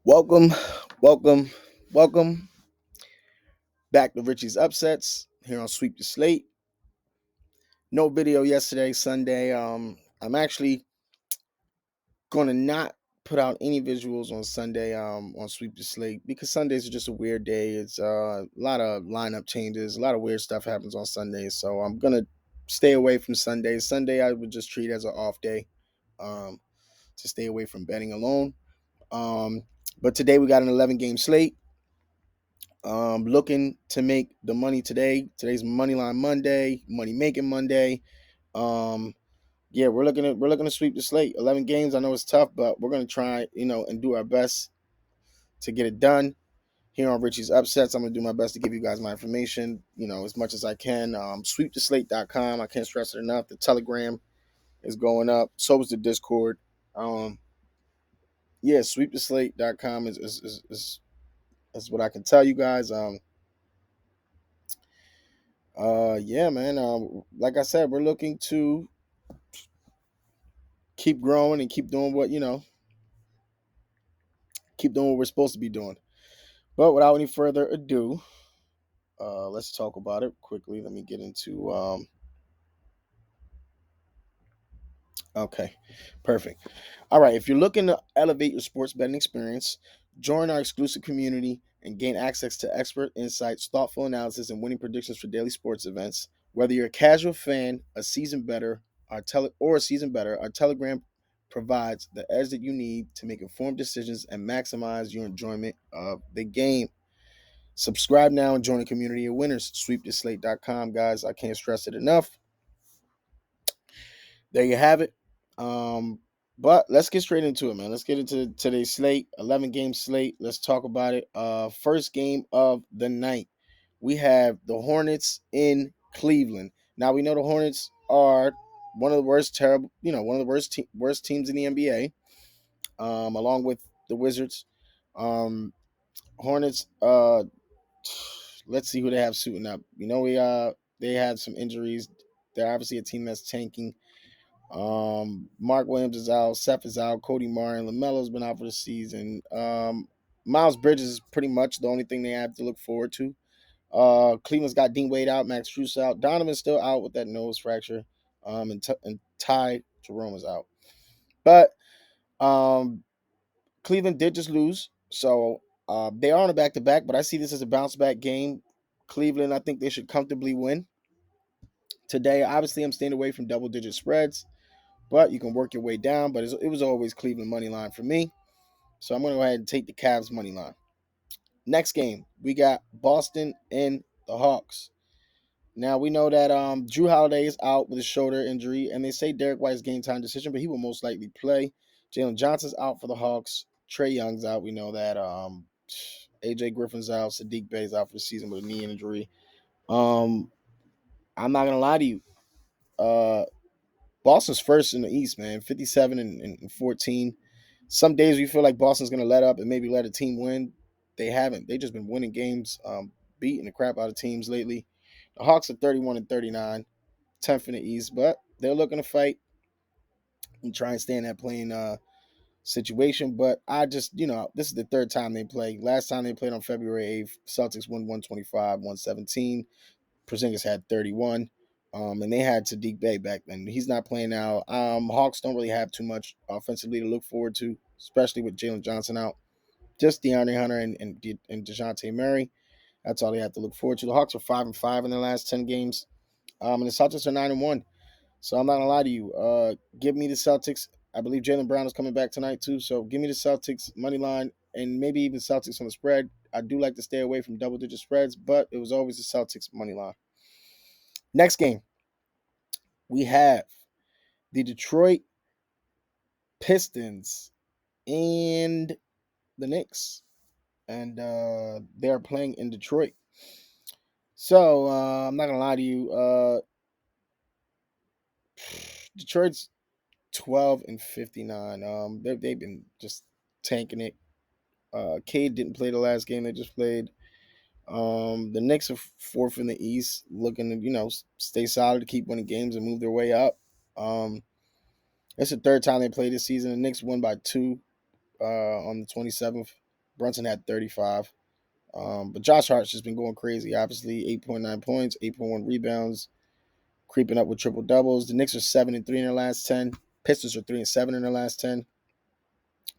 Welcome, welcome, welcome back to Richie's Upsets here on Sweep the Slate. No video yesterday, Sunday. I'm actually gonna not put out any visuals on Sunday on Sweep the Slate because Sundays are just a weird day. It's a lot of lineup changes, a lot of weird stuff happens on Sundays. So I'm gonna stay away from Sundays. Sunday I would just treat as an off day um to stay away from betting alone. Um but today we got an 11 game slate. Looking to make the money today. Today's Money Line Monday, Money Making Monday. Um, yeah, we're looking to sweep the slate. 11 games. I know it's tough, but we're gonna try, and do our best to get it done. Here on Richie's Upsets, I'm gonna do my best to give you guys my information, as much as I can. Sweeptheslate.com. I can't stress it enough. The Telegram is going up. So is the Discord. Um, yeah, sweeptheslate.com is what I can tell you guys. Yeah, man. Like I said, we're looking to keep growing and keep doing what we're supposed to be doing. But without any further ado, let's talk about it quickly. Let me get into. Okay, perfect. All right. If you're looking to elevate your sports betting experience, join our exclusive community and gain access to expert insights, thoughtful analysis, and winning predictions for daily sports events. Whether you're a casual fan, a season better, our Telegram provides the edge that you need to make informed decisions and maximize your enjoyment of the game. Subscribe now and join a community of winners. SweepTheSlate.com, guys. I can't stress it enough. There you have it. Um, but let's get straight into it, man. Let's get into today's slate, 11 game slate. Let's talk about it. First game of the night, we have the Hornets in Cleveland. Now we know the Hornets are one of the worst teams in the NBA, along with the Wizards. Um, Hornets. Let's see who they have suiting up. They had some injuries. They're obviously a team that's tanking. Mark Williams is out, Seth is out, Cody Martin, LaMelo's been out for the season. Miles Bridges is pretty much the only thing they have to look forward to. Cleveland's got Dean Wade out, Max Strus out, Donovan's still out with that nose fracture. And Ty Jerome is out. But um, Cleveland did just lose, so they are on a back to back. But I see this as a bounce back game. Cleveland, I think they should comfortably win today. Obviously, I'm staying away from double digit spreads, but you can work your way down. But it was always Cleveland money line for me, so I'm going to go ahead and take the Cavs money line. Next game, we got Boston and the Hawks. Now we know that Drew Holiday is out with a shoulder injury, and they say Derek White's game time decision, but he will most likely play. Jalen Johnson's out for the Hawks. Trey Young's out. We know that. AJ Griffin's out. Sadiq Bey's out for the season with a knee injury. Um, I'm not gonna lie to you. Uh, Boston's first in the East, man. 57 and 14. Some days we feel like Boston's gonna let up and maybe let a team win. They haven't. They just been winning games, beating the crap out of teams lately. The Hawks are 31 and 39, 10th in the East, but they're looking to fight and try and stay in that playing situation. But I just, this is the third time they play. Last time they played on February 8th, Celtics won 125, 117. Porzingis had 31. And they had Sadiq Bey back then. He's not playing now. Hawks don't really have too much offensively to look forward to, especially with Jalen Johnson out. Just DeAndre Hunter and DeJounte Murray. That's all they have to look forward to. The Hawks are 5-5 in their last 10 games. And the Celtics are 9-1. So I'm not gonna lie to you. Give me the Celtics. I believe Jalen Brown is coming back tonight too. So give me the Celtics money line and maybe even Celtics on the spread. I do like to stay away from double digit spreads, but it was always the Celtics money line. Next game, we have the Detroit Pistons and the Knicks, and they are playing in Detroit. So I'm not gonna lie to you. Detroit's 12 and 59. They've been just tanking it. Cade didn't play the last game they just played. The Knicks are fourth in the East, looking to stay solid to keep winning games and move their way up. It's the third time they played this season. The Knicks won by 2 on the 27th. Brunson had 35. But Josh Hart's just been going crazy. Obviously, 8.9 points, 8.1 rebounds, creeping up with triple doubles. The Knicks are 7-3 in their last 10. Pistons are 3-7 in their last 10.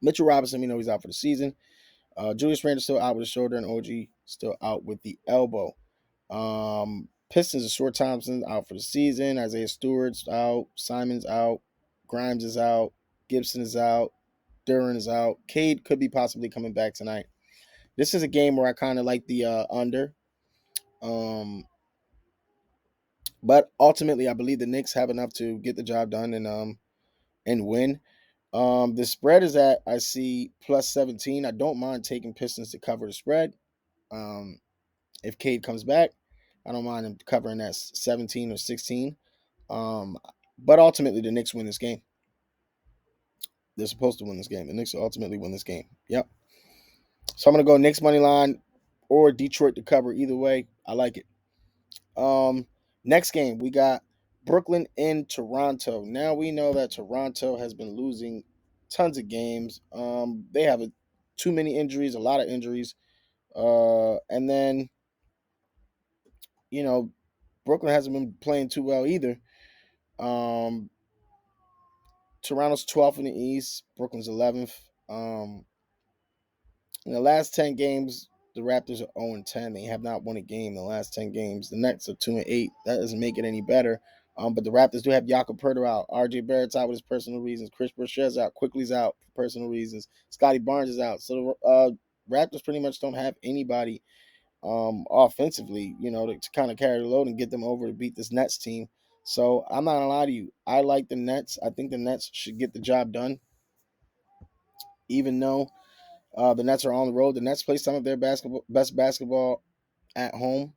Mitchell Robinson, we know he's out for the season. Julius Randle still out with the shoulder, and OG still out with the elbow. Pistons are Short Thompson out for the season. Isaiah Stewart's out. Simon's out. Grimes is out. Gibson is out. Duran is out. Cade could be possibly coming back tonight. This is a game where I kind of like the under. But ultimately, I believe the Knicks have enough to get the job done and win. The spread is at, I see, plus 17. I don't mind taking Pistons to cover the spread. Um, if Cade comes back, I don't mind him covering that 17 or 16. Um, but ultimately, the Knicks win this game. They're supposed to win this game. The Knicks will ultimately win this game. Yep. So I'm going to go Knicks money line or Detroit to cover. Either way, I like it. Next game, we got Brooklyn in Toronto. Now we know that Toronto has been losing tons of games. They have too many injuries, a lot of injuries. And then, you know, Brooklyn hasn't been playing too well either. Um, Toronto's 12th in the East. Brooklyn's 11th. In the last 10 games, the Raptors are 0-10. They have not won a game in the last 10 games. The Nets are 2-8. That doesn't make it any better. But the Raptors do have Jakob Poeltl out. RJ Barrett's out with his personal reasons. Chris Bosh's out. Quickly's out for personal reasons. Scotty Barnes is out. So the Raptors pretty much don't have anybody offensively, to kind of carry the load and get them over to beat this Nets team. So I'm not gonna lie to you. I like the Nets. I think the Nets should get the job done, even though the Nets are on the road. The Nets play some of their best basketball at home,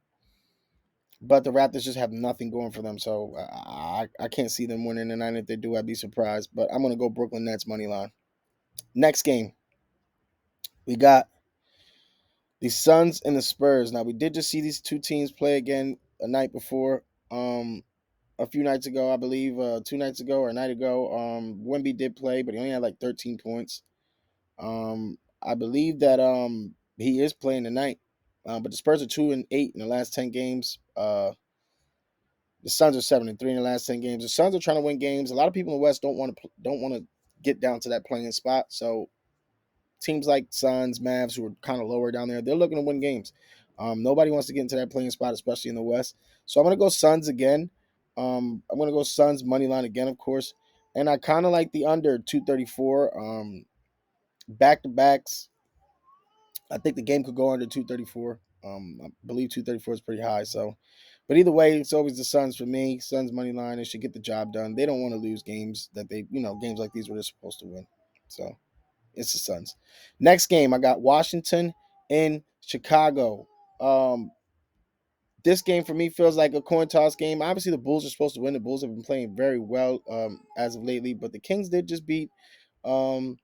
but the Raptors just have nothing going for them. So I can't see them winning tonight. If they do, I'd be surprised. But I'm gonna go Brooklyn Nets money line. Next game, we got the Suns and the Spurs. Now we did just see these two teams play again a night before. A few nights ago, I believe, 2 nights ago or a night ago, Wemby did play, but he only had like 13 points. I believe that he is playing tonight. But the Spurs are 2-8 in the last 10 games. The Suns are 7-3 in the last 10 games. The Suns are trying to win games. A lot of people in the West don't want to get down to that playing spot. So teams like Suns, Mavs, who are kind of lower down there, they're looking to win games. Nobody wants to get into that playing spot, especially in the West. So I'm gonna go Suns again. I'm gonna go Suns money line again, of course. And I kind of like the under 234. Back to backs. I think the game could go under 234. I believe 234 is pretty high. So, but either way, it's always the Suns for me. Suns money line. They should get the job done. They don't want to lose games that games like these where they're supposed to win. So it's the Suns. Next game, I got Washington in Chicago. This game for me feels like a coin toss game. Obviously, the Bulls are supposed to win. The Bulls have been playing very well as of lately, but the Kings did just beat um,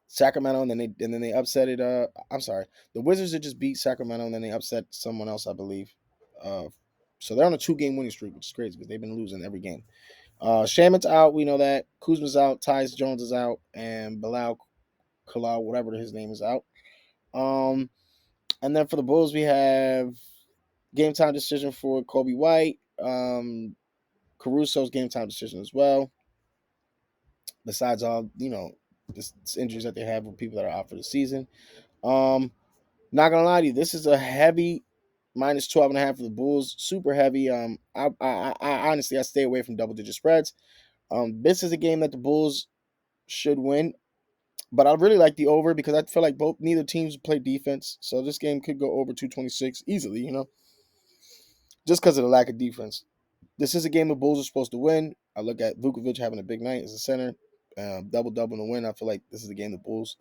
Sacramento, and then they upset it. I'm sorry, the Wizards did just beat Sacramento, and then they upset someone else, I believe. Uh, so they're on a 2-game winning streak, which is crazy because they've been losing every game. Shaman's out. We know that. Kuzma's out. Tyus Jones is out, and Bilal Kalal, whatever his name, is out. Um, and then for the Bulls, we have game time decision for Kobe White. Caruso's game time decision as well. Besides all, this injuries that they have with people that are out for the season. Not gonna lie to you, this is a heavy minus 12.5 for the Bulls. Super heavy. I honestly I stay away from double digit spreads. This is a game that the Bulls should win. But I really like the over because I feel like neither teams play defense. So this game could go over 226 easily, just because of the lack of defense. This is a game the Bulls are supposed to win. I look at Vukovic having a big night as a center, double in the win. I feel like this is a game the Bulls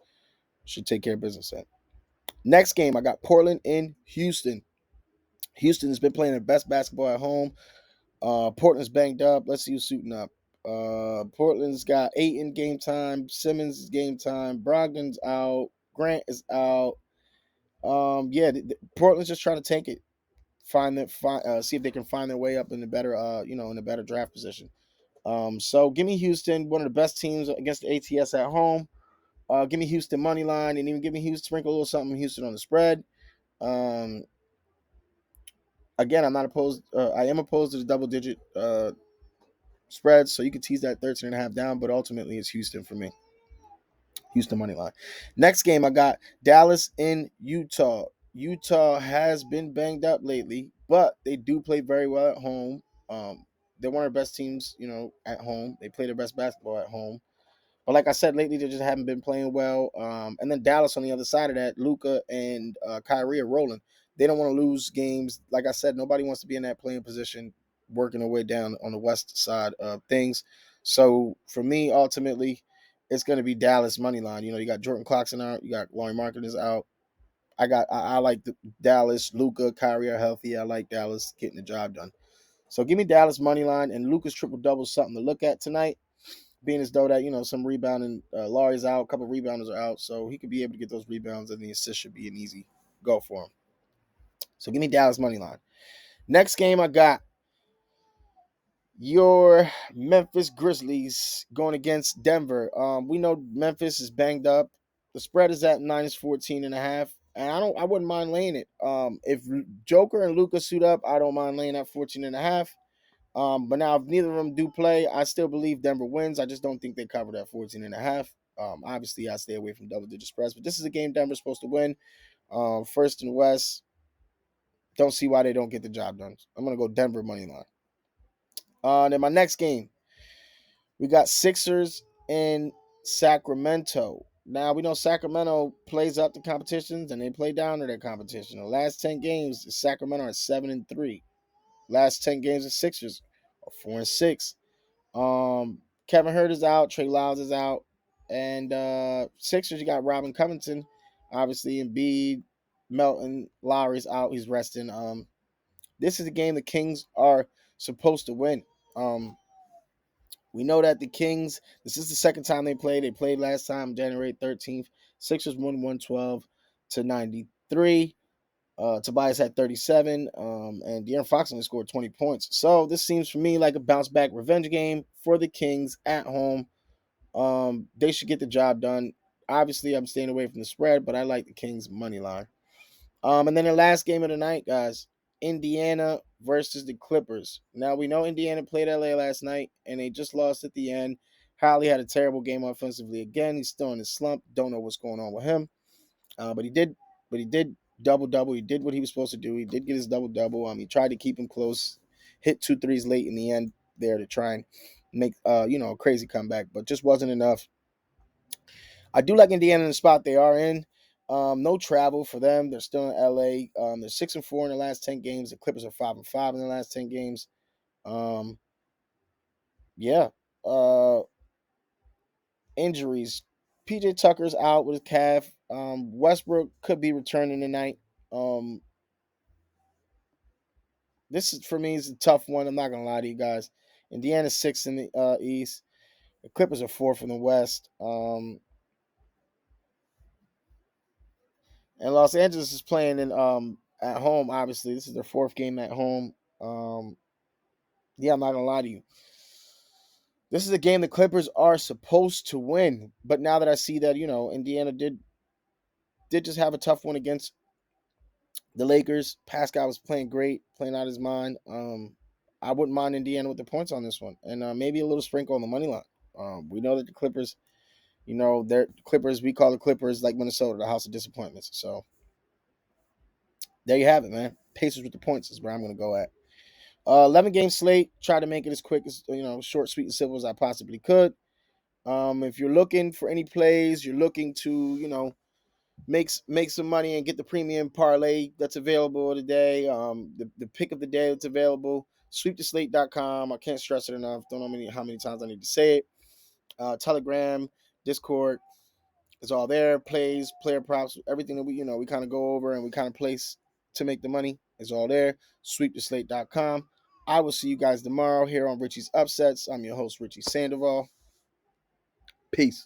should take care of business at. Next game, I got Portland in Houston. Houston has been playing their best basketball at home. Portland's banged up. Let's see who's suiting up. Portland's got Ayton game time. Simmons is game time. Brogdon's out. Grant is out. Portland's just trying to tank it. See if they can find their way up in a better, in a better draft position. So give me Houston, one of the best teams against the ATS at home. Give me Houston money line, and even give me Houston, sprinkle a little something Houston on the spread. Um, Again, I'm not opposed. I am opposed to the double digit spreads, so you can tease that 13.5 down, but ultimately it's Houston for me. Houston money line. Next game, I got Dallas in Utah. Utah has been banged up lately, but they do play very well at home. They're one of the best teams, at home. They play their best basketball at home. But like I said, lately they just haven't been playing well. And then Dallas on the other side of that, Luka and Kyrie are rolling. They don't want to lose games. Like I said, nobody wants to be in that playing position, working their way down on the west side of things. So for me, ultimately, it's going to be Dallas money line. You got Jordan Clarkson out, you got Laurie Marketing out. I like the Dallas. Luka, Kyrie are healthy. I like Dallas getting the job done. So give me Dallas money line, and Luka's triple double something to look at tonight, being as though that some rebounding. Laurie's out, a couple of rebounders are out, so he could be able to get those rebounds, and the assist should be an easy go for him. So give me Dallas money line. Next game, I got your Memphis Grizzlies going against Denver. We know Memphis is banged up. The spread is at -14.5, and I wouldn't mind laying it. If Joker and Luka suit up, I don't mind laying at 14.5. But now if neither of them do play, I still believe Denver wins. I just don't think they cover that 14.5. Obviously, I stay away from double-digit spreads, but this is a game Denver's supposed to win. First in the West. Don't see why they don't get the job done. I'm going to go Denver money line. Then my next game, we got Sixers in Sacramento. Now, we know Sacramento plays up to competitions, and they play down to their competition. The last 10 games, Sacramento are 7-3. Last 10 games, the Sixers are 4-6. Kevin Hurt is out, Trey Lyles is out, and Sixers, you got Robin Covington, obviously Embiid, Melton, Lowry's out, he's resting. This is a game the Kings are supposed to win. We know that the Kings, this is the second time they played. They played last time January 13th. Sixers won 112-93. Tobias had 37, and De'Aaron Fox only scored 20 points. So this seems for me like a bounce back revenge game for the Kings at home. They should get the job done. Obviously, I'm staying away from the spread, but I like the Kings money line. And then the last game of the night, guys, Indiana versus the Clippers. Now we know Indiana played LA last night, and they just lost at the end. Howley had a terrible game offensively again. He's still in his slump. Don't know what's going on with him. But he did double double. He did what he was supposed to do. He did get his double double. He tried to keep him close, hit 2 threes late in the end there to try and make a crazy comeback, but just wasn't enough. I do like Indiana in the spot they are in. No travel for them. They're still in LA. They're 6-4 in the last 10 games. The Clippers are 5-5 in the last 10 games. Yeah. Injuries. PJ Tucker's out with his calf. Westbrook could be returning tonight. This is for me is a tough one. I'm not gonna lie to you guys. Indiana's 6th in the East. The Clippers are 4th in the West. And Los Angeles is playing in at home. Obviously, this is their 4th game at home. Yeah, I'm not gonna lie to you. This is a game the Clippers are supposed to win. But now that I see that Indiana did just have a tough one against the Lakers. Pascal was playing great, playing out his mind. I wouldn't mind Indiana with the points on this one, and maybe a little sprinkle on the money line. We know that the Clippers, they're Clippers. We call the Clippers like Minnesota, the house of disappointments. So there you have it, man. Pacers with the points is where I'm going to go at. 11-game slate. Try to make it as quick as short, sweet, and simple as I possibly could. If you're looking for any plays, you're looking to make some money and get the premium parlay that's available today. The pick of the day that's available. SWEEPTHESLATE.com. I can't stress it enough. Don't know how many times I need to say it. Telegram, Discord, it's all there. Plays, player props, everything that we kind of go over and we kind of place to make the money is all there. SWEEPTHESLATE.com. I will see you guys tomorrow here on Richie's Upsets. I'm your host, Richie Sandoval. Peace.